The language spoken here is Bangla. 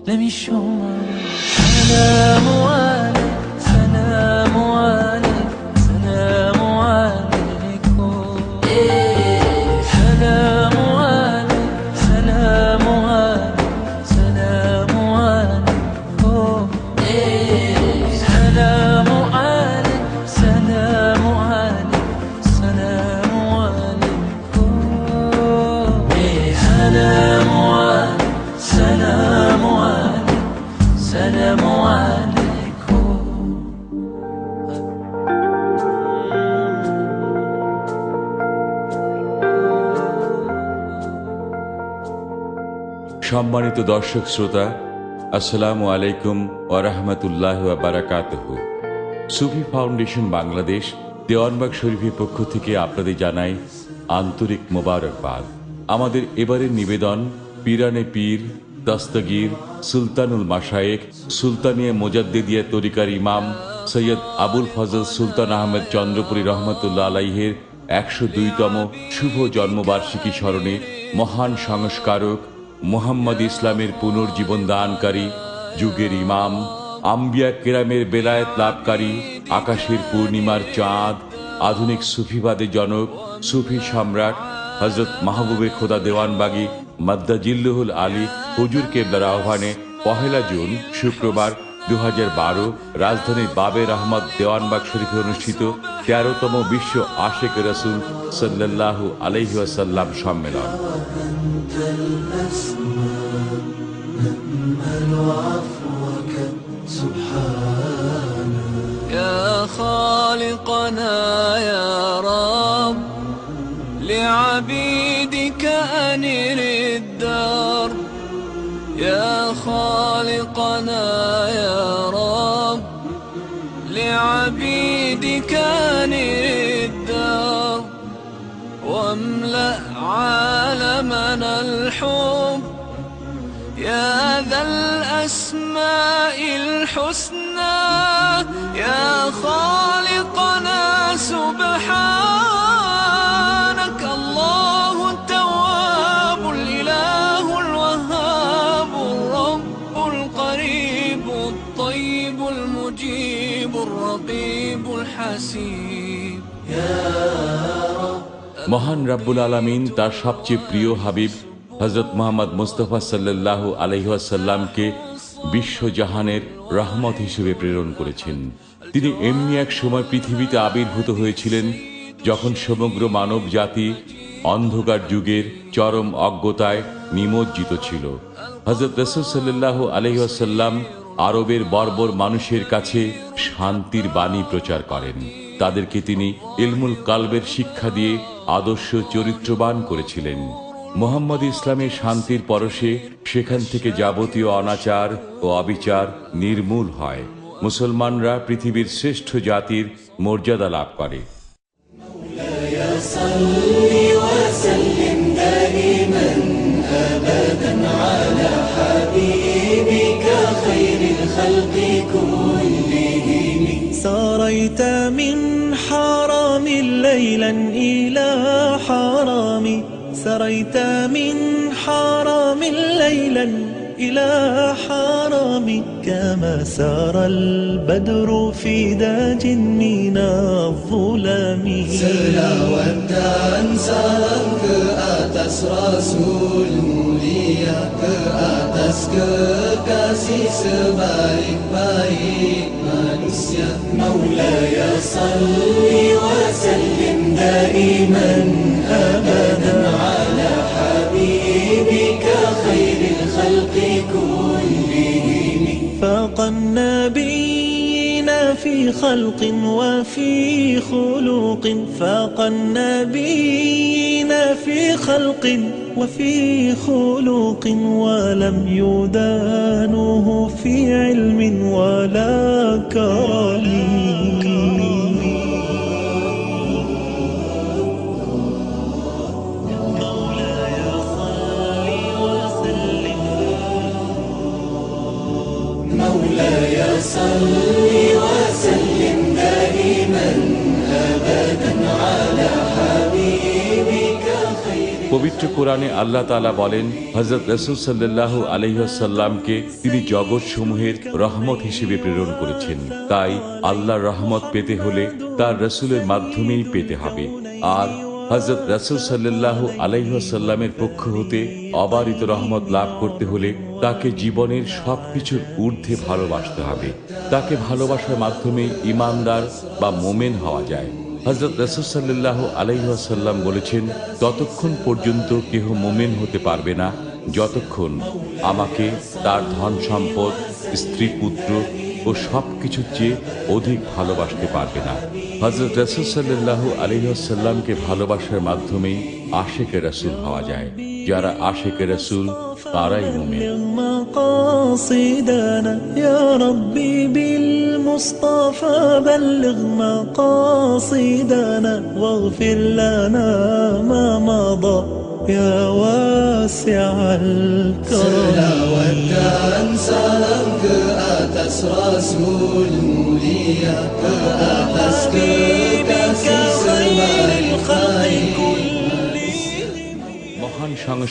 Let me show my Salamu alaikum, Salamu alaikum, Salamu alaikum. Salamu alaikum, Salamu alaikum, Salamu alaikum. Salamu alaikum, Salamu alaikum, Salamu alaikum. Salamu alaikum, Salamu Salamu alaikum. সম্মানিত দর্শক শ্রোতা, আসসালামু আলাইকুম ওয়া রাহমাতুল্লাহি ওয়া বারাকাতুহু। সুফি ফাউন্ডেশন বাংলাদেশ দেওয়ানবাগ শরীফের পক্ষ থেকে আপনাদের জানাই আন্তরিক মোবারকবাদ। আমাদের এবারের নিবেদন পীরানে পীর দস্তগীর সুলতানুল মাশায়েখ সুলতানিয়া মুজাদ্দিদিয়া তরিকার ইমাম সৈয়দ আবুল ফজল সুলতান আহমেদ চন্দ্রপুরী রহমতুল্লাহ আলাইহের ১০২তম শুভ জন্মবার্ষিকী স্মরণে মহান সংস্কারক মুহাম্মদ ইসলামের পুনর্জীবন দানকারী, যুগের ইমাম, আম্বিয়া কেরামের বেলায়েত লাভকারী, আকাশের পূর্ণিমার চাঁদ, আধুনিক সুফিবাদের জনক, সুফি সম্রাট হযরত মাহবুবে খোদা দেওয়ানবাগী মাদ্দাজিল্লুহুল আলী হুজুর কেবলার আহ্বানে ১লা জুন শুক্রবার ২০১২ রাজধানীর বাবের আহমদ দেওয়ানবাগ শরীফে অনুষ্ঠিত ১৩তম বিশ্ব আশেক রাসূল সাল্লাল্লাহু আলাইহি ওয়াসাল্লাম সম্মেলন। يا خالقنا يا رب لعبيدك أنر الدار يا خالقنا يا رب لعبيدك أنر الدار واملأ عالمنا الحب يا ذا الأسماء الحسنى يا خالقنا سبحانك الله التواب الإله الوهاب الرب القريب الطيب المجيب الرقيب الحسيب يا رب। মহান রাব্বুল আলামিন তার সবচেয়ে প্রিয় হাবিব হযরত মুহাম্মদ মুস্তাফা সাল্লাল্লাহু আলাইহি ওয়াসাল্লামকে বিশ্বজাহানের রহমত হিসেবে প্রেরণ করেছেন। তিনি এমনি এক সময় পৃথিবীতে আবির্ভূত হয়েছিলেন যখন সমগ্র মানব জাতি অন্ধকার যুগের চরম অজ্ঞতায় নিমজ্জিত ছিল। হযরত রাসূল সাল্লাল্লাহু আলাইহি ওয়াসাল্লাম আরবের বর্বর মানুষের কাছে শান্তির বাণী প্রচার করেন। তাদেরকে তিনি ইলমুল কালবের শিক্ষা দিয়ে আদর্শ চরিত্রবান করেছিলেন। মুহাম্মদ ইসলামের শান্তির পরশে সেখান থেকে যাবতীয় অনাচার ও অবিচার নির্মূল হয়। মুসলমানরা পৃথিবীর শ্রেষ্ঠ জাতির মর্যাদা লাভ করে। سريت من حرام ليلا إلى حرام سريت من حرام ليلا إلى حرام كما سار البدر في داج من الظلام Selawatan salam ke atas Rasul mulia, ke atas kekasih sebaik-baik manusia. Maulaya salli wa sallim daiman abadan ala habibika khairil khalqi kullihim. فاق النبي في خلق وفي خلق فاق النبيين في خلق وفي خلق ولم يدانوه في علم ولا كرم مولاي صل وسلم دائما أبدا على حبيبك خير পবিত্র কোরআনে আল্লাহ তাআলা বলেন, হযরত রাসূল সাল্লাল্লাহু আলাইহি ওয়াসাল্লামকে তিনি জগৎ সমূহের রহমত হিসেবে প্রেরণ করেছেন। তাই আল্লাহর রহমত পেতে হলে তার রাসূলের মাধ্যমেই পেতে হবে। আর হযরত রাসূল সাল্লাল্লাহু আলাইহি ওয়াসাল্লামের পক্ষ হতে অবারিত রহমত লাভ করতে হলে তাকে জীবনের সবকিছুর ঊর্ধ্বে ভালোবাসতে হবে। তাকে ভালোবাসার মাধ্যমে ঈমানদার বা মুমিন হওয়া যায়। হযরত রাসূল সাল্লাল্লাহু আলাইহি ওয়াসাল্লাম বলেছেন, ততক্ষণ পর্যন্ত কেহ মুমিন হতে পারবে না যতক্ষণ আমাকে তার ধন সম্পদ, স্ত্রী পুত্র ও সবকিছুর চেয়ে অধিক ভালোবাসতে পারবে না। হযরত রাসূল সাল্লাল্লাহু আলাইহি ওয়াসাল্লামকে ভালোবাসার মাধ্যমেই আশিকে রাসূল হওয়া যায়। যারা আশিকে রাসূল তারাই মুমিন। مقاصدنا يا ربي بالمصطفى بلغ مقاصدنا واغفر لنا ما مضى يا واسع الكرم. Selawat salam ke atas Rasul mulia, ke atas kekasih sebaik-baik মহান সংস্কৃতি